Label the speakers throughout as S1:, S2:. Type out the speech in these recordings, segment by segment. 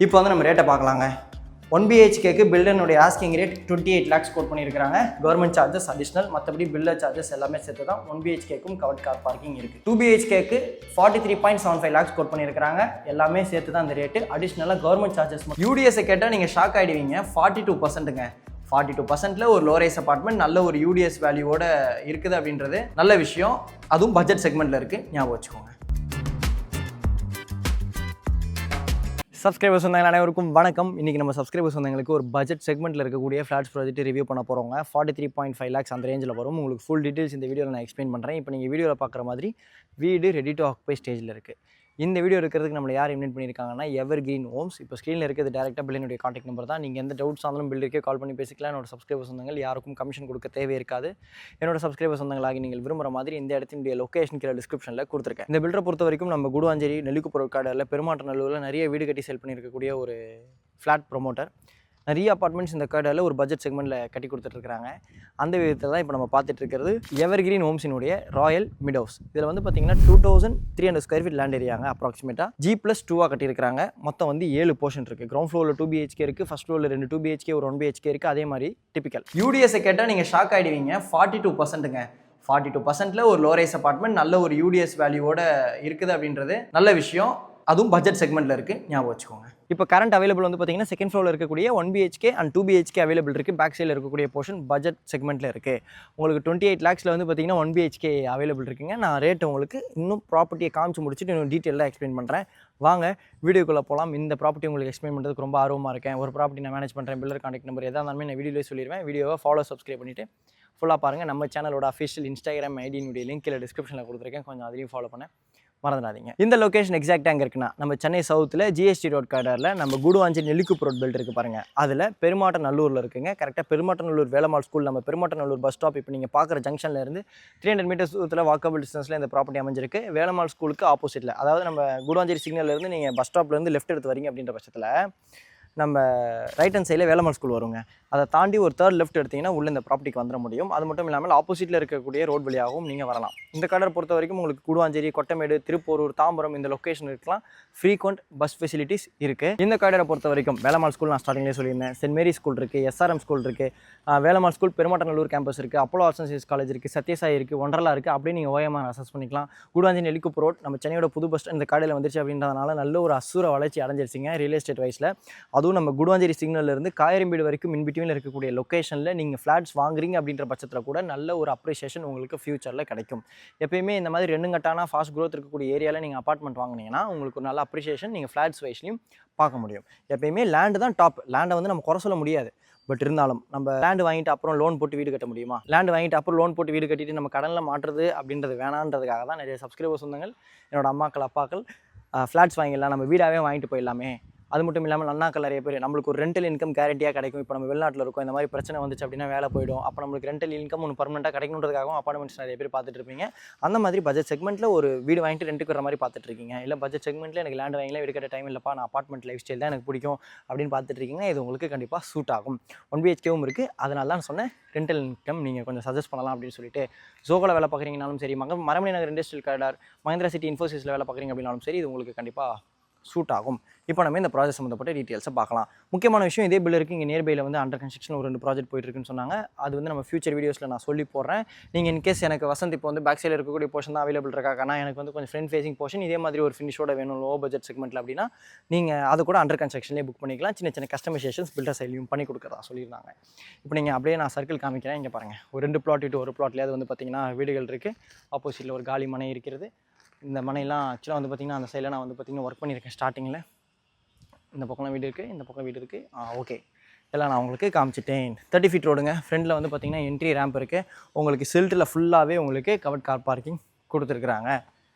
S1: இப்போ வந்து நம்ம ரேட்டை பார்க்கலாங்க. 1 BHKக்கு பில்டனுடைய ஆஸ்கிங் ரேட் 28 lakhs கோட் பண்ணியிருக்காங்க. கவர்மெண்ட் சார்ஜஸ் அடிஷனல், மற்றபடி பில்டர் சார்ஜஸ் எல்லாமே சேர்த்து தான் 1 BHKக்கும் கவர்ட் கார் பார்க்கிங் இருக்குது. 2 BHKக்கு 43.75 lakhs கோட் பண்ணியிருக்காங்க. எல்லாமே சேர்த்து தான் அந்த ரேட்டு. அடிஷ்னலாக கவர்மெண்ட் சார்ஜஸ் யூடிஎஸை கேட்டால் நீங்கள் ஷாக் ஆகிடுவீங்க. 42%ங்க. 42%ல ஒரு லோ ரைஸ் அபார்ட்மெண்ட் நல்ல ஒரு யூடிஎஸ் வேல்யூவோட இருக்குது அப்படின்றது நல்ல விஷயம். அதுவும் பட்ஜெட் செக்மெண்ட்டில் இருக்குது, ஞாபகம் வச்சுக்கோங்க. சப்ஸ்கிரைபர்ஸ் வந்தாங்க அனைவருக்கும் வணக்கம். இன்றைக்கி நம்ம சப்ஸ்கிரைபர்ஸ் வந்தவங்களுக்கு ஒரு பட்ஜெட் செக்மெண்ட்டில் இருக்கக்கூடிய ஃப்ளாட்ஸ் ப்ராஜெக்ட் ரிவ்யூ பண்ண போகிறோங்க. 43.5 lakhs அந்த ரேஞ்சில் வரும். உங்களுக்கு ஃபுல் டீட்டெயில்ஸ் இந்த வீடியோவில் நான் எக்ஸ்பிளைன் பண்ணுறேன். இப்போ நீங்கள் வீடியோவில் பார்க்குற மாதிரி வீடு ரெடி டு ஆக்குபை ஸ்டேஜில் இருக்குது. இந்த வீடியோ இருக்கிறதுக்கு நம்மளை யார் இன்வைட் பண்ணியிருக்காங்கன்னா எவர் கிரீன் ஹோம்ஸ். இப்போ ஸ்க்ரீனில் இருக்கிறது டேரெக்டாக பில்லினுடைய கான்டாக்ட் நம்பர் தான். நீங்கள் எந்த டவுட்ஸ் ஆனாலும் பில்டருக்கே கால் பண்ணி பேசிக்கலாம். என்னோட சப்ஸ்கிரைபர்ஸ் வந்தவங்க யாருக்கும் கமிஷன் கொடுக்க தேவை இருக்காது. என்னோட சப்ஸ்கிரைபர்ஸ் வந்தவங்களாகி நீங்கள் விரும்புகிற மாதிரி இந்த இடத்தினுடைய லொக்கேஷன் கீழே டிஸ்கிரிப்ஷனில் கொடுத்துருக்கேன். இந்த பில்டரை பொறுத்த வரைக்கும் நம்ம குடுவாஞ்சேரி நெல்லிக்குப்புற காடில் பெருமாட்டநல்லூரில் நிறைய வீடு கட்டி சேல் பண்ணியிருக்கக்கூடிய ஒரு ஃப்ளாட் ப்ரொமோட்டர். நிறைய அப்பார்ட்மெண்ட்ஸ் இந்த கார்டில் ஒரு பட்ஜெட் செக்மெண்ட்டில் கட்டி கொடுத்துட்ருக்காங்க. அந்த விதத்தில் தான் இப்போ நம்ம பார்த்துட்டு இருக்கிறது எவர் கிரீன் ஹோம்ஸினுடைய ராயல் மிட் ஹவுஸ். இதில் வந்து பார்த்தீங்கன்னா 2300 ஸ்கொயர் ஃபீட் லேண்ட் ஏரியாங்க. அப்ராக்சிமேட்டாக G+2 கட்டியிருக்காங்க. மொத்தம் வந்து 7 போர்ஷன் இருக்குது. கிரவுண்ட் ஃப்ளோரில் 2 BHK இருக்குது, ஃபஸ்ட் ஃப்ளோரில் 2 2 BHK, ஒரு 1 BHK இருக்குது. அதே மாதிரி டிபிக்கல் யூடிஎஸை கேட்டால் நீங்கள் ஷாக் ஆகிடுவீங்க. 42%ங்க. 42%ல ஒரு லோ ரைஸ் அபார்ட்மெண்ட் நல்ல ஒரு யூடிஎஸ் வேல்யூவோட இருக்குது அப்படின்றது நல்ல விஷயம். அதுவும் பட்ஜெட் செக்மெண்ட்டில் இருக்குது, ஞாபகம் வச்சுக்கோங்க. இப்போ கரண்ட் அவைலபிள் வந்து பார்த்தீங்கன்னா செகண்ட் ஃப்ளோரில் இருக்கக்கூடிய 1 BHK அண்ட் 2 BHK அவைலபிள் இருக்குது. பேக் சைடில் இருக்கக்கூடிய போர்ஷன் பட்ஜெட் செக்மெண்ட்டில் இருக்குது. உங்களுக்கு 28 lakhsல வந்து பார்த்தீங்கன்னா 1 BHK அவைலபிள் இருக்குங்க. நான் ரேட்டு உங்களுக்கு இன்னும் ப்ராப்பர்ட்டியை காமிச்சு முடிச்சுட்டு இன்னும் டீட்டெயிலாக எக்ஸ்பிளைன் பண்ணுறேன். வாங்க வீடியோக்குள்ளே போகலாம். இந்த ப்ராப்பர்ட்டி உங்களுக்கு எக்ஸ்பிளைன் பண்ணுறதுக்கு ரொம்ப ஆர்வமாக இருக்கேன். ஒரு ப்ராப்பர்ட்டி நான் மேனேஜ் பண்ணுறேன். பில்டர் கான்டாக்ட் நம்பர் எதாக இருந்தாலுமே நான் வீடியோவில் சொல்லிடுவேன். வீடியோவை ஃபாலோ சப்ஸ்கிரைப் பண்ணிவிட்டு ஃபுல்லாக பாருங்கள். நம்ம சேனலோட அஃபிஷியல் இன்ஸ்டாகிராம் ஐடியினுடைய லிங்க் கீழே டிஸ்கிரிப்ஷனில் கொடுத்துருக்கேன். கொஞ்சம் அதையும் ஃபாலோ பண்ண மறந்துடாதீங்க. இந்த லொக்கேஷன் எக்ஸாக்டாக எங்கே இருக்குன்னா நம்ம சென்னை சவுத்தில் GST ரோட் கார்டரில் நம்ம குடுவாஞ்சேரி நெல்லிக்குப்புற ரோட் பெல்ட் இருக்குது பாருங்கள். அதில் பெருமாட்டநல்லூரில் இருக்குங்க. கரெக்டாக பெருமாட்டநல்லூர் வேலம்மாள் ஸ்கூல், நம்ம பெருமாட்டநல்லூர் பஸ் ஸ்டாப் இப்போ நீங்கள் பார்க்குற ஜங்ஷனில் இருந்து 300 மீட்டர்ஸ் தூரத்தில் வாக்கபிள் டிஸ்டன்ஸில் இந்த ப்ராப்பர்ட்டி அமைஞ்சிருக்கு. வேலம்மாள் ஸ்கூலுக்கு ஆப்போசிட்டில், அதாவது நம்ம குடுவாஞ்சேரி சிக்னல்லேருந்து நீங்கள் பஸ் ஸ்டாப்லேருந்து லெஃப்ட் எடுத்து வரீங்க அப்படின்ற பட்சத்தில் நம்ம ரைட் ஹேண்ட் சைடில் வேலம்மாள் ஸ்கூல் வருங்க. அதை தாண்டி ஒரு தேர்ட் லெஃப்ட் எடுத்திங்கன்னா உள்ள இந்த ப்ராப்பர்ட்டிக்கு வந்துட முடியும். அது மட்டும் இல்லாமல் ஆப்போசிட்டில் இருக்கக்கூடிய ரோட் வழியாகவும் நீங்கள் வரலாம். இந்த கடை பொறுத்த வரைக்கும் உங்களுக்கு குடுவாஞ்சேரி, கொட்டமேடு, திருப்போரூர், தாம்பரம் இந்த லொக்கேஷன் இருக்கலாம். ஃப்ரீக்வெண்ட் பஸ் ஃபெசிலிட்டிஸ் இருக்குது. இந்த கடை பொறுத்த வரைக்கும் வேலம்மாள் ஸ்கூல் நான் ஸ்டார்டிங்லேயே சொல்லியிருந்தேன். சென்ட் மேரி ஸ்கூல் இருக்குது, SRM ஸ்கூல் இருக்குது, வேலம்மாள் ஸ்கூல், பெருமாட்டநல்லூர் கேம்பஸ் இருக்குது, Apollo arts and science college இருக்குது, சத்யசாய் இருக்குது, ஒண்டர்லா இருக்குது. அப்படியே நீங்கள் OMR அசஸ் பண்ணிக்கலாம். குடுவாஞ்சேரி நெல்லிக்குப்புற ரோட் நம்ம சென்னையோட புது பஸ் ஸ்டாண்ட் இந்த கடையில் வந்துருச்சு அப்படின்றதுனால நல்ல ஒரு அசுர வளர்ச்சி அடைஞ்சிருச்சிங்க ரியல் எஸ்டேட் வைஸில். அதுவும் நம்ம குடுவாஞ்சேரி சிக்னல்லேருந்து காயரம்பீடு வரைக்கும் இன்பிட்வீனில் இருக்கக்கூடிய லொக்கேஷனில் நீங்கள் ஃப்ளாட்ஸ் வாங்குறீங்க அப்படின்ற பட்சத்தில் கூட நல்ல ஒரு அப்ரிஷியேஷன் உங்களுக்கு ஃபியூச்சரில் கிடைக்கும். எப்பயுமே இந்த மாதிரி ரெண்டு கட்டான ஃபாஸ்ட் க்ரோத் இருக்கக்கூடிய ஏரியாவில் நீங்கள் அப்பார்ட்மெண்ட் வாங்கினீங்கன்னா உங்களுக்கு ஒரு நல்ல அப்ரிஷியேஷன் நீங்கள் ஃப்ளாட்ஸ் வைஸ்லையும் பார்க்க முடியும். எப்பயுமே லேண்டு தான் டாப். லேண்டை வந்து நம்ம குறை சொல்ல முடியாது. பட் இருந்தாலும் நம்ம லேண்டு வாங்கிட்டு அப்புறம் லோன் போட்டு வீடு கட்ட முடியுமா? லேண்டு வாங்கிட்டு அப்புறம் லோன் போட்டு வீடு கட்டிட்டு நம்ம கடனில் மாட்டுறது அப்படின்றது வேணான்றதுக்காக தான் நிறைய சப்ஸ்கிரைபர் சொந்தங்கள், என்னோட அம்மாக்கள், அப்பாக்கள் ஃப்ளாட்ஸ் வாங்கிடலாம், நம்ம வீடாகவே வாங்கிட்டு போயிடலாமே. அது மட்டும் இல்லாமல் அண்ணாக்கள் நிறைய பேர் நம்மளுக்கு ஒரு ரெண்டல் இன்கம் கேரண்டியாக கிடைக்கும். இப்போ நம்ம வெளிநாட்டில் இருக்கோம், இந்த மாதிரி பிரச்சனை வந்துச்சு அப்படின்னா வேலை போயிடும். அப்போ நம்மளுக்கு ரெண்டல் இன்கம் ஒன்று பர்மனெண்ட்டாக கிடைக்கணுன்றதுக்காகவும் அப்பார்ட்மெண்ட்ஸ் நிறைய பேர் பார்த்துட்டு இருப்பீங்க. அந்த மாதிரி பட்ஜெட் செக்மெண்ட்டில் ஒரு வீடு வாங்கிட்டு ரெண்டுக்கு வர மாதிரி பார்த்துட்டு இருக்கீங்க. இல்லை பட்ஜெட் செக்மெண்ட்டில் எனக்கு லேண்ட் வாங்கிலாம் வீடு கட்ட டைம் இல்லைப்பா, நான் அப்பார்ட்மெண்ட் லைஃப் ஸ்டைல் தான் எனக்கு பிடிக்கும் அப்படின்னு பார்த்துட்டு இருக்கீங்க. இது உங்களுக்கு கண்டிப்பாக சூட் ஆகும். 1 BHKவும் இருக்குது. அதனால தான் சொன்னேன் ரெண்டல் இன்கம் நீங்கள் கொஞ்சம் சஜஸ்ட் பண்ணலாம் அப்படின்னு சொல்லிட்டு. ஜோகோவில் வேலை பார்க்குறீங்கனாலும் சரி, மரமணி நகர் இண்டஸ்ட்ரியல் காரிடார், மஹிந்திரா சிட்டி இன்ஃபோசிஸில் வேலை பார்க்குறீங்க அப்படின்னாலும் சரி, இது உங்களுக்கு கண்டிப்பாக சூட் ஆகும். இப்போ நம்ம இந்த ப்ராஜெக்ட் சம்மந்தப்பட்ட டீட்டெயில்ஸை பார்க்கலாம். முக்கியமான விஷயம், இதே பில்டருக்கு இங்கே நியர்பையில் வந்து அண்டர் கன்ஸ்ட்ரக்ஷன் ஒரு 2 ப்ராஜெக்ட் போயிட்டுருக்குன்னு சொன்னாங்க. அது வந்து நம்ம ஃபியூச்சர் வீடியோஸில் நான் சொல்லி போடுறேன். நீங்கள் இன்கேஸ் எனக்கு வசந்த் இப்போ வந்து பேக் சைடில் இருக்கக்கூடிய போர்ஷன் தான் அவைலபிள் இருக்காங்கன்னா எனக்கு வந்து கொஞ்சம் ஃப்ரண்ட் ஃபேசிங் போர்ஷன் இதே மாதிரி ஒரு ஃபினிஷோட வேணும் லோ பட்ஜெட் செக்மெண்ட்டில் அப்படின்னா நீங்கள் அது கூட அண்டர் கன்ஸ்ட்ரக்ஷன்லேயே புக் பண்ணிக்கலாம். சின்ன சின்ன கஸ்டமைசேஷன்ஸ் பில்டர் சைட்லையும் பண்ணி கொடுக்குறதா சொல்லியிருந்தாங்க. இப்போ நீங்கள் அப்படியே நான் சர்க்கிள் காமிக்கிறேன். இங்கே பாருங்கள், ஒரு 2 பிளாட் விட்டு ஒரு பிளாட்லேயே அது வந்து பார்த்திங்கன்னா வீடுகள் இருக்குது. ஆப்போசிட்டில் ஒரு காலி மனை இருக்கிறது. இந்த மனையெல்லாம் ஆக்சுவலாக வந்து பார்த்திங்கன்னா அந்த சைடில் நான் வந்து பார்த்திங்கன்னா ஒர்க் பண்ணியிருக்கேன் ஸ்டார்டிங்கில். இந்த பக்கம்லாம் வீடு இருக்குது, இந்த பக்கம் வீடு இருக்குது. ஓகே, எல்லாம் நான் உங்களுக்கு காமிச்சிட்டேன். 30 feet ரோடுங்க. ஃப்ரெண்டில் வந்து பார்த்திங்கன்னா என்ட்ரி ரேம்ப் இருக்குது. உங்களுக்கு சில்ட்டில் ஃபுல்லாகவே உங்களுக்கு கவர்ட் கார் பார்க்கிங் கொடுத்துருக்குறாங்க.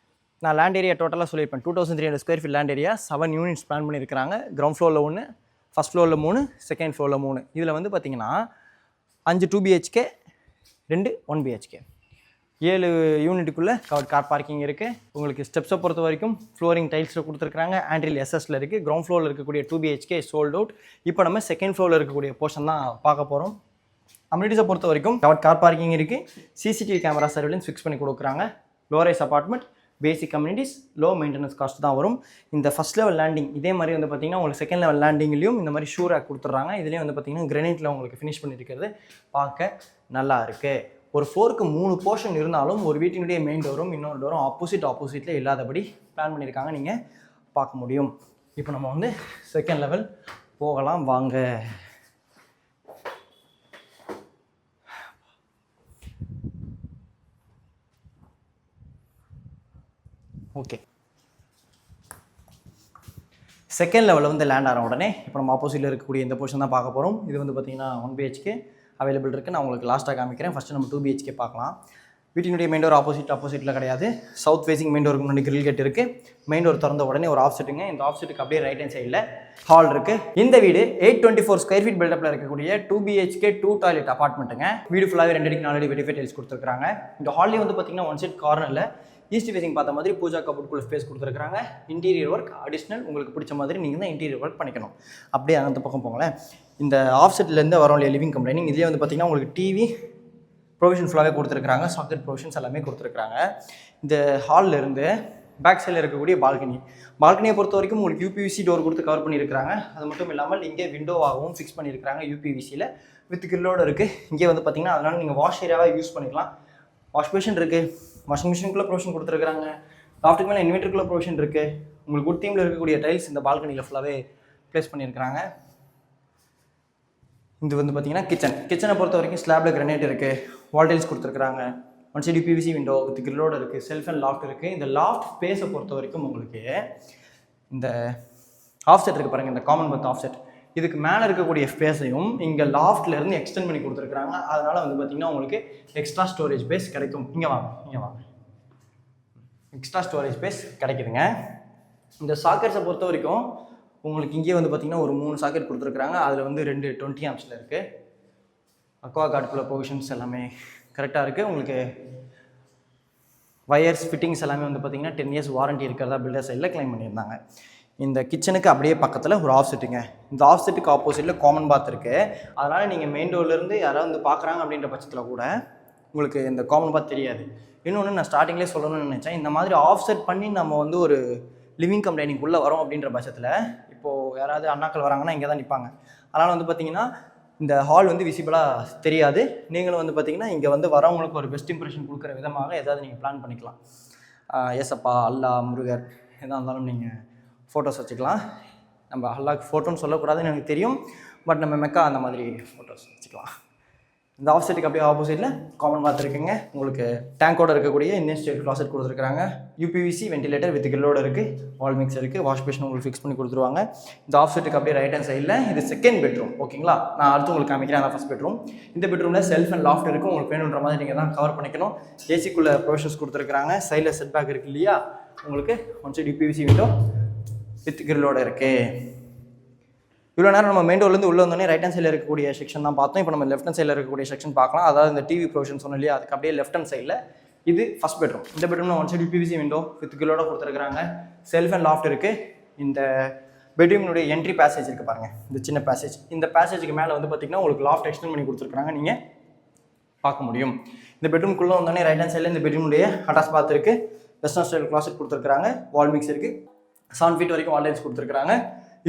S1: நான் லேண்ட் ஏரியா டோட்டலாக சொல்லியிருப்பேன். 2300 square feet land area, 7 units plan பண்ணியிருக்கிறாங்க. கிரவுண்ட் ஃப்ளோரில் 1, ஃபஸ்ட் ஃப்ளோரில் 3, செகண்ட் ஃப்ளோரில் 3. இதில் வந்து பார்த்திங்கன்னா 5 2 BHK, 2 1 BHK, 7 யூனிட்டுக்குள்ளே covert car parking இருக்குது. உங்களுக்கு ஸ்டெப்ஸை பொறுத்த வரைக்கும் ஃப்ளோரிங் டைல்ஸில் கொடுத்துருக்காங்க. ஆண்ட்ரில் எஸ்எஸ்ல இருக்குது. கிரவுண்ட் ஃப்ளோரில் இருக்கக்கூடிய 2 BHK சோல்ட் அவுட். இப்போ நம்ம செகண்ட் ஃப்ளோரில் இருக்கக்கூடிய போர்ஷன் தான் பார்க்க போகிறோம். அம்யூனிட்டிஸை பொறுத்த வரைக்கும் கவர்ட் கார் பார்க்கிங் இருக்குது. CCTV கேமரா சர்வேலன்ஸ் ஃபிக்ஸ் பண்ணி கொடுக்குறாங்க. லோ ரைஸ் அப்பார்ட்மெண்ட், பேசிக் கம்யூனிட்டிஸ், லோ மெயின்டெனன்ஸ் காஸ்ட் தான் வரும். இந்த ஃபஸ்ட் லெவல் லேண்டிங் இதே மாதிரி வந்து பார்த்திங்கன்னா உங்களுக்கு செகண்ட் லெவல் லேண்டிங்லேயும் இந்த மாதிரி ஷூ ரேக் கொடுத்துட்றாங்க. இதுலேயும் வந்து பார்த்திங்கன்னா கிரானைட்டில் உங்களுக்கு ஃபினிஷ் பண்ணியிருக்கிறது பார்க்க நல்லா இருக்குது. ஒரு 4க்கு 3 போர்ஷன் இருந்தாலும் ஒரு வீட்டினுடைய மெயின் டோரும் இன்னொரு டோரும் ஆப்போசிட்டில் இல்லாதபடி பிளான் பண்ணியிருக்காங்க, நீங்கள் பார்க்க முடியும். இப்போ நம்ம வந்து செகண்ட் லெவல் போகலாம் வாங்க. ஓகே, செகண்ட் லெவலில் வந்து லேண்ட் ஆன உடனே இப்போ நம்ம ஆப்போசிட்டில் இருக்கக்கூடிய இந்த போர்ஷன் தான் பார்க்க போகிறோம். இது வந்து பார்த்திங்கன்னா 1 BHK அவைலபிள் இருக்குது. நான் உங்களுக்கு லாஸ்ட்டாக காமிக்கிறேன். ஃபஸ்ட்டு நம்ம 2 BHK பார்க்கலாம். வீட்டினுடைய மெயின் டோர் ஆப்போசிட்டில் கிடையாது. சவுத் ஃபேசிங் மெயின் டோருக்கு முன்னாடி கிரில் கேட் இருக்குது. மெயின் டோர் திறந்த உடனே ஒரு ஆஃப் செட்டுங்க. இந்த ஆஃப் செட்டுக்கு அப்படியே ரைட் ஹேண்ட் சைடில் ஹால் இருக்குது. இந்த வீடு 824 ஸ்கொயர் ஃபீட் பில்டப்பில் இருக்கக்கூடிய 2 BHK 2 டாய்லெட் அப்பார்ட்மெண்ட்டுங்க. வீடு ஃபுல்லாகவே 2 அடிக்கு 4 அடி வெட்டிஃபை டைல்ஸ் கொடுத்துருக்காங்க. இந்த ஹால்லேயே வந்து பார்த்திங்கன்னா 1 சைட் கார்னரில் ஈஸ்ட் ஃபேசிங் பார்த்த மாதிரி பூஜா கபோர்டுக்குள்ள ஸ்பேஸ் கொடுத்துருக்காங்க. இன்டீரியர் ஒர்க் அடிஷ்னல் உங்களுக்கு பிடிச்ச மாதிரி நீங்கள் தான் இன்டீரியர் ஒர்க் பண்ணிக்கணும். அப்படியே அந்த பக்கம் போங்களேன். இந்த ஆஃப் செட்லேருந்து வரும் இல்லையா லிவிங் கம் டைனிங், இதுலேயே வந்து பார்த்திங்கன்னா உங்களுக்கு டிவி ப்ரொவிஷன் ஃபுல்லாகவே கொடுத்துருக்காங்க. சாக்கெட் ப்ரொவிஷன்ஸ் எல்லாமே கொடுத்துருக்காங்க. இந்த ஹாலில் இருந்து பேக் சைடில் இருக்கக்கூடிய பால்கனியை பொறுத்த வரைக்கும் உங்களுக்கு UPVC டோர் கொடுத்து கவர் பண்ணியிருக்காங்க. அது மட்டும் இல்லாமல் இங்கே விண்டோவாகவும் ஃபிக்ஸ் பண்ணியிருக்காங்க UPVCயில் வித் கிரில்லோடு இருக்குது. இங்கே வந்து பார்த்திங்கன்னா அதனால் நீங்கள் வாஷ் ஏரியாவாக யூஸ் பண்ணிக்கலாம். வாஷ் பேஷன் இருக்குது, வாஷிங் மிஷினுக்குள்ளே ப்ரொவிஷன் கொடுத்துருக்காங்க. லாஃப்ட்டுக்கு மேலே இன்வெர்ட்டருக்குள்ளே ப்ரொவிஷன் இருக்குது. உங்களுக்கு குட் தீமில் இருக்கக்கூடிய டைல்ஸ் இந்த பால்கனியில் ஃபுல்லாகவே ப்ளேஸ் பண்ணியிருக்காங்க. இது வந்து பார்த்திங்கன்னா கிச்சனை பொறுத்த வரைக்கும் ஸ்லாபில் கிரானைட் இருக்குது. வால் டைல்ஸ் கொடுத்துருக்காங்க. 1 சைடு UPVC விண்டோ வித் கிரில்லோடு இருக்குது. செல்ஃப் அண்ட் லாஃப்ட் இருக்குது. இந்த லாஃப்ட் ஸ்பேஸை பொறுத்த வரைக்கும் உங்களுக்கு இந்த ஆஃப் செட் இருக்குது பாருங்கள், இந்த காமன் பர்த் ஆஃப் செட், இதுக்கு மேலே இருக்கக்கூடிய ஸ்பேஸையும் இங்கே லாஃப்ட்லேருந்து எக்ஸ்டெண்ட் பண்ணி கொடுத்துருக்குறாங்க. அதனால் வந்து பார்த்திங்கன்னா உங்களுக்கு எக்ஸ்ட்ரா ஸ்டோரேஜ் ஸ்பேஸ் கிடைக்கும். இங்கே வாங்க எக்ஸ்ட்ரா ஸ்டோரேஜ் ஸ்பேஸ் கிடைக்குதுங்க. இந்த சாக்கெட்ஸை பொறுத்த வரைக்கும் உங்களுக்கு இங்கே வந்து பார்த்திங்கன்னா ஒரு 3 சாக்கெட் கொடுத்துருக்குறாங்க. அதில் வந்து 2 20 ஆம்ஸில் இருக்குது. அக்வா கார்டுக்குள்ள ப்ரொவிஷன்ஸ் எல்லாமே கரெக்டாக இருக்குது. உங்களுக்கு வயர்ஸ் ஃபிட்டிங்ஸ் எல்லாமே வந்து பார்த்திங்கன்னா 10 இயர்ஸ் வாரண்ட்டி இருக்கிறதா பில்டர் சைடில் கிளைம் பண்ணியிருந்தாங்க. இந்த கிச்சனுக்கு அப்படியே பக்கத்தில் ஒரு ஆஃப் செட்டுங்க. இந்த ஆஃப் செட்டுக்கு ஆப்போசிட்டில் காமன் பாத் இருக்குது. அதனால் நீங்கள் மெயின் டோர்லேருந்து யாராவது வந்து பார்க்குறாங்க அப்படின்ற பட்சத்தில் கூட உங்களுக்கு இந்த காமன் பாத் தெரியாது. இன்னொன்று நான் ஸ்டார்டிங்லேயே சொல்லணும்னு நினச்சேன், இந்த மாதிரி ஆஃப் செட் பண்ணி நம்ம வந்து ஒரு லிவிங் கம் டைனிங் உள்ளே வரோம் அப்படின்ற பட்சத்தில் இப்போது யாராவது அண்ணாக்கள் வராங்கன்னா இங்கே தான் நிற்பாங்க. அதனால் வந்து பார்த்திங்கன்னா இந்த ஹால் வந்து விசிபிளாக தெரியாது. நீங்களும் வந்து பார்த்திங்கன்னா இங்கே வந்து வரவங்களுக்கு ஒரு பெஸ்ட் இம்ப்ரெஷன் கொடுக்குற விதமாக ஏதாவது நீங்கள் பிளான் பண்ணிக்கலாம். ஏசப்பா, அல்லா, முருகர் எதாக இருந்தாலும் நீங்கள் ஃபோட்டோஸ் வச்சுக்கலாம். நம்ம அல்லாக்கு ஃபோட்டோன்னு சொல்லக்கூடாதுன்னு எனக்கு தெரியும், பட் நம்ம மெக்கா அந்த மாதிரி ஃபோட்டோஸ் வச்சுக்கலாம். இந்த ஆஃப் செட்டுக்கு அப்படியே ஆப்போசிட்டில் காமன் பாத் இருக்குங்க. உங்களுக்கு டேங்கோடு இருக்கக்கூடிய இந்தியன் ஸ்டைல் க்ளாசெட் கொடுத்துருக்காங்க. UPVC வென்டிலேட்டர் வித் கிரில்லோடு இருக்குது. வால் மிக்ஸ் இருக்குது. வாஷ் பேஷன் உங்களுக்கு ஃபிக்ஸ் பண்ணி கொடுத்துருவாங்க. இந்த ஆஃப் செட்டுக்கு அப்படியே ரைட் ஹேண்ட் சைடில் இது செகண்ட் பெட்ரூம். ஓகேங்களா, நான் அடுத்து உங்களுக்கு காமிக்கிறேன். அதான் ஃபஸ்ட் பெட்ரூம். இந்த பெட்ரூமில் செல்ஃப் அண்ட் லாஃப்ட் இருக்குது. உங்களுக்கு வேணுன்ற மாதிரி நீங்கள் தான் கவர் பண்ணிக்கணும். ஏசிக்குள்ளே ப்ரொவிஷன்ஸ் கொடுத்துருக்காங்க. சைடில் செட் பேக் இருக்குது இல்லையா, உங்களுக்கு 1 சைடு UPVC விண்டோ வித் கிரில்லோடு இருக்குது. இவ்வளோ நேரம் நம்ம மெயின் டோர்லேருந்து உள்ளே வந்தோடனே ரைட் ஹேண்ட் சைடில் இருக்கக்கூடிய செக்ஷன் தான் பார்த்தோம். இப்போ நம்ம லெஃப்ட் ஹேண்ட் சைடில் இருக்கக்கூடிய செக்ஷன் பார்க்கலாம். அதாவது இந்த டிவி ப்ரொவிஷன் சொன்னோம் இல்லையா, அதுக்கு அப்படியே லெஃப்ட் ஹேண்ட் சைடில் இது ஃபஸ்ட் பெட்ரூம். இந்த பெட்ரூமில் 1 சைடு UPVC விண்டோ வித் கிரில்லோட கொடுத்துருக்காங்க. செல்ஃப் அண்ட் லாஃப்ட் இருக்குது. இந்த பெட்ரூமினுடைய என்ட்ரி பேசேஜ் இருக்குது பாருங்கள், இந்த சின்ன பேசேஜ். இந்த பேசேஜுக்கு மேலே வந்து பார்த்திங்கன்னா உங்களுக்கு லாஃப்ட் எக்ஸ்டெண்ட் பண்ணி கொடுத்துருக்காங்க, நீங்கள் பார்க்க முடியும். இந்த பெட்ரூம்குள்ளே வந்தோடனே ரைட் ஹேண்ட் சைடில் இந்த பெட்ரூமுடைய அட்டாச் பாத் இருக்குது. வெஸ்டர்ன் ஸ்டைல் க்ளாசெட் கொடுத்துருக்காங்க. வால் மிக்ஸ் இருக்குது. 7 ஃபீட் வரைக்கும் வால் டைல்ஸ் கொடுத்துருக்காங்க.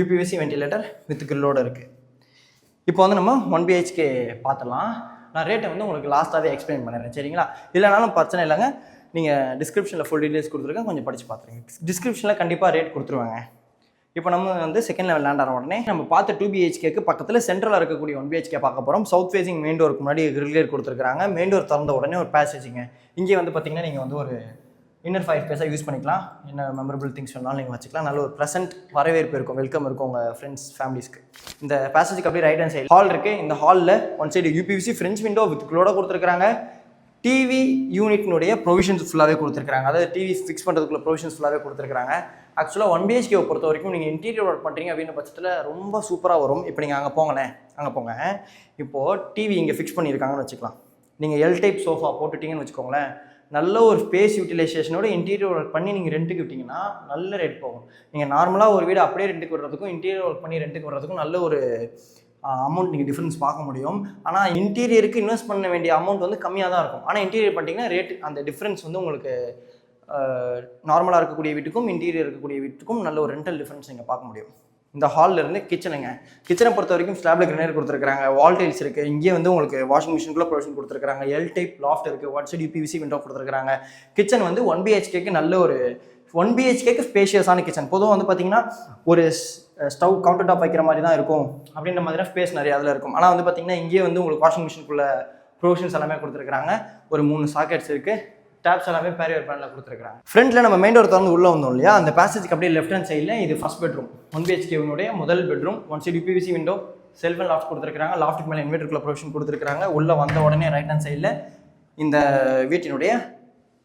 S1: UPVC வென்டிலேட்டர் வித் கிரில்லோடு இருக்குது. இப்போ வந்து நம்ம 1 BHK பார்த்துலாம். நான் ரேட்டை வந்து உங்களுக்கு லாஸ்ட்டாகவே எக்ஸ்பிளைன் பண்ணிடுறேன், சரிங்களா? இல்லைனாலும் பிரச்சனை இல்லைங்க, நீங்கள் டிஸ்கிரிப்ஷனில் ஃபுல் டீட்டெயில்ஸ் கொடுத்துருக்கேன், கொஞ்சம் படித்து பார்த்துருங்க. டிஸ்கிரிப்ஷனில் கண்டிப்பாக ரேட் கொடுத்துருவாங்க. இப்போ நம்ம வந்து செகண்ட் லெவல் லேண்ட் ஆன உடனே நம்ம பார்த்த 2 BHKக்கு பக்கத்தில் சென்ட்ரலாக இருக்கக்கூடிய 1 BHK பார்க்க போகிறோம். சவுத் ஃபேசிங் மெயின் டோருக்கு முன்னாடி கிரில் கேட் கொடுத்துருக்காங்க. மெயின் டோர் திறந்த உடனே ஒரு பேசேஜுங்க. இங்கே வந்து பார்த்திங்கன்னா நீங்கள் வந்து ஒரு இன்னர் 5 ஸ்பேஸாக யூஸ் பண்ணிக்கலாம். என்ன மெமரபிள் திங்ஸ் வேணாலும் நீங்கள் வச்சுக்கலாம். நல்ல ஒரு ப்ரெசென்ட் வரவேற்பு இருக்கும், வெல்கம் இருக்கும் உங்கள் ஃப்ரெண்ட்ஸ் ஃபேமிலிஸ்க்கு. இந்த பேசேஜுக்கு அப்படியே ரைட் ஹேண்ட் சைடு ஹால் இருக்குது. இந்த ஹாலில் 1 side UPVC French window with கிரில்லோட கொடுத்துருக்காங்க. டிவி யூனிட்னுடைய ப்ரொவிஷன்ஸ் ஃபுல்லாகவே கொடுத்துருக்காங்க. அதாவது டிவி ஃபிக்ஸ் பண்ணுறதுக்குள்ள ப்ரொவிஷன்ஸ் ஃபுல்லாகவே கொடுத்துருக்காங்க. ஆக்சுவலாக 1 BHK பொறுத்த வரைக்கும் நீங்கள் இன்டீரியர் ஒர்க் பண்ணுறீங்க அப்படின்ற பட்சத்தில் ரொம்ப சூப்பராக வரும். இப்போ நீங்கள் அங்கே போங்க. இப்போது டிவி இங்கே ஃபிக்ஸ் பண்ணியிருக்காங்கன்னு வச்சுக்கலாம். நீங்கள் எல் டைப் சோஃபா போட்டுட்டிங்கன்னு வச்சுக்கோங்களேன், நல்ல ஒரு ஸ்பேஸ் யூட்டிலைசேஷனோட இன்டீரியர் ஒர்க் பண்ணி நீங்கள் ரெண்ட்டுக்கு விட்டிங்கன்னா நல்ல ரேட் போகும். நீங்கள் நார்மலாக ஒரு வீடு அப்படியே ரெண்ட்டுக்கு விடுறதுக்கும் இன்டீரியர் ஒர்க் பண்ணி ரெண்ட்டுக்கு விடுறதுக்கும் நல்ல ஒரு அமௌண்ட் நீங்கள் டிஃப்ரென்ஸ் பார்க்க முடியும். ஆனால் இன்டீரியருக்கு இன்வெஸ்ட் பண்ண வேண்டிய அமௌண்ட் வந்து கம்மியாக தான் இருக்கும். ஆனால் இன்டீரியர் பண்ணிட்டீங்கன்னா ரேட் அந்த டிஃப்ரென்ஸ் வந்து உங்களுக்கு நார்மலாக இருக்கக்கூடிய வீட்டுக்கும் இன்டீரியர் இருக்கக்கூடிய வீட்டுக்கும் நல்ல ஒரு ரெண்டல் டிஃப்ரென்ஸ் நீங்கள் பார்க்க முடியும். இந்த ஹாலில் இருந்து கிச்சனுங்க. கிச்சனை பொறுத்த வரைக்கும் ஸ்லாப்ல கிரனைட் கொடுத்துருக்காங்க, வால் டைல்ஸ் இருக்குது. இங்கேயே வந்து உங்களுக்கு வாஷிங் மிஷினுக்குள்ள ப்ரொவிஷன் கொடுத்துருக்காங்க, எல் டைப் லாஃப்ட் இருக்குது, ஒன் சைடு யூபிவிசி விண்டோ கொடுத்துருக்காங்க. கிச்சன் வந்து 1 BHKக்கு நல்ல ஒரு 1 BHKக்கு ஸ்பேஷியஸான கிச்சன். பொதுவாக வந்து பார்த்தீங்கன்னா ஒரு ஸ்டவ் கவுண்டர் டாப் வைக்கிற மாதிரி தான் இருக்கும் அப்படின்ற மாதிரி ஸ்பேஸ் நிறைய அதில் இருக்கும். ஆனால் வந்து பார்த்தீங்கன்னா இங்கேயே வந்து உங்களுக்கு வாஷிங் மிஷினுக்குள்ள ப்ரொவிஷன்ஸ் எல்லாமே கொடுத்துருக்காங்க. ஒரு 3 சாக்கெட்ஸ் இருக்குது, டேப்ஸ் எல்லாமே பேரியர் பேனில் கொடுத்துருக்காங்க. ஃப்ரண்ட்டில் நம்ம மெயின் டோர் திறந்து உள்ளே வந்தோம் இல்லையா, அந்த பேசேஜ்க்கு அப்படியே லெஃப்ட் ஹேண்ட் சைடில் இது ஃபர்ஸ்ட் பெட்ரூம், 1 BHKனுடைய முதல் bedroom. One side UPVC window, self and loft கொடுத்துருக்காங்க. லாஃப்ட்டுக்கு மேலே இன்வெர்டருக்குள்ள ப்ரொவிஷன் கொடுத்துருக்காங்க. உள்ளே வந்த உடனே ரைட் ஹேண்ட் சைடில் இந்த வீட்டினுடைய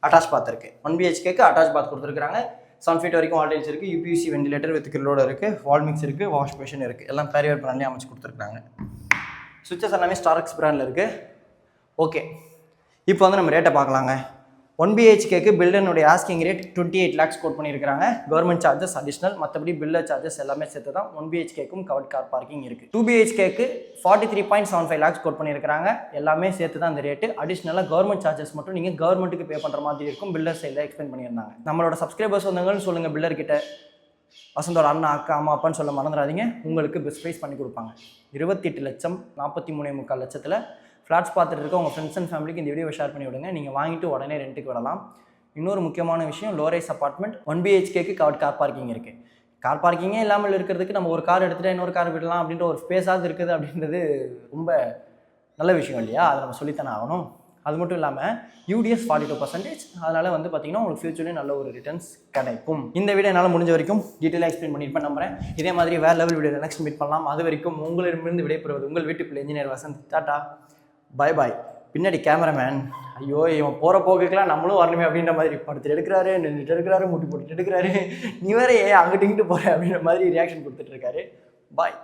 S1: அட்டாச் பாத் இருக்குது. 1 BHKக்கு அட்டாச் பாத் கொடுத்துருக்காங்க. 7 feet வரைக்கும் வால் டைல்ஸ் இருக்குது, யூபிவிசி வெண்டிலேட்டர் வித் கிரில்லோட இருக்குது, வால் மிக்ஸ் இருக்குது, வாஷ் பேஷன் இருக்குது. எல்லாம் பேரியர் பிராண்ட்லேயே அமைச்சு கொடுத்துருக்காங்க. சுவிச்சஸ் எல்லாமே ஸ்டார்க்ஸ் பிராண்டில் இருக்குது. ஓகே, இப்போ வந்து நம்ம ரேட்டை பார்க்கலாங்க. 1 BHKக்கு பில்டனுடைய ஆஸ்கிங் ரேட் 28 lakhs கோட் பண்ணியிருக்காங்க. கவர்மெண்ட் சார்ஜஸ் அடிஷனல், மற்றபடி பில்டர் சார்ஜஸ் எல்லாமே சேர்த்து தான் 1 BHKக்கும் கவர்ட் கார் பார்க்கிங் இருக்குது. 2 BHKக்கு 43.75 lakhs கோட் பண்ணியிருக்காங்க. எல்லாமே சேர்த்து தான் இந்த ரேட்டு. அடிஷ்னலாக கவர்மெண்ட் சார்ஜஸ் மட்டும் நீங்கள் கவர்மெண்ட்டுக்கு பே பண்ணுற மாதிரி இருக்கும். பில்டர் சைடில் எக்ஸ்பிளைன் பண்ணியிருந்தாங்க. நம்மளோட சப்ஸ்கிரைபர்ஸ் வந்தவங்கன்னு சொல்லுங்கள், பில்டர் கிட்ட வசந்தோட அண்ணா அக்கா அம்மா அப்பான்னு சொல்ல மறந்துடாதீங்க. உங்களுக்கு பெஸ்ட் ப்ரைஸ் பண்ணி கொடுப்பாங்க. 28 லட்சம் 43.25 லட்சத்தில் ஃப்ளாட்ஸ் பார்த்துட்டு இருக்க உங்கள் ஃப்ரெண்ட்ஸ் அண்ட் ஃபேமிலிக்கு இந்த வீடியோவை ஷேர் பண்ணி விடுங்க. நீங்கள் வாங்கிட்டு உடனே ரெண்ட்டுக்கு விடலாம். இன்னொரு முக்கியமான விஷயம், லோரைஸ் அப்பார்ட்மெண்ட் 1 BHKக்கு கவர்ட் கார் பார்க்கிங் இருக்குது. கார் பார்க்கிங்கே இல்லாமல் இருக்கிறதுக்கு நம்ம ஒரு கார் எடுத்துகிட்டு இன்னொரு கார் விடலாம் அப்படின்ற ஒரு ஸ்பேஸாவது இருக்குது அப்படின்றது ரொம்ப நல்ல விஷயம் இல்லையா, அதை நம்ம சொல்லித்தானே ஆகணும். அது மட்டும் இல்லாமல் UDS 42%, அதனால் வந்து பார்த்தீங்கன்னா உங்களுக்கு ஃபியூச்சர்லேயும் நல்ல ஒரு ரிட்டர்ன்ஸ் கிடைக்கும். இந்த வீடியோ என்னால் முடிஞ்ச வரைக்கும் டீட்டெயிலாக எக்ஸ்பிளைன் பண்ணியிருப்பேன் நம்புறேன். இதே மாதிரி வேறு லெவல் வீடியோ நெக்ஸ்ட் மீட் பண்ணலாம். அது வரைக்கும் உங்களிடமிருந்து விடைபெறுவது உங்கள் வீட்டு பிள்ளை இன்ஜினியர் வசந்த். டாடா, பாய் பாய். பின்னாடி கேமராமேன், ஐயோ இவன் போகிற போக்குக்கெல்லாம் நம்மளும் வரணுமே அப்படின்ற மாதிரி படுத்துட்டு எடுக்கிறாரு, நின்றுட்டு எடுக்கிறாரு, முட்டி போட்டுட்டு எடுக்கிறாரு, நீ வேற அங்கிட்டு இங்கிட்டு போகிற அப்படின்ற மாதிரி ரியாக்ஷன் கொடுத்துட்டு இருக்காரு. பாய்.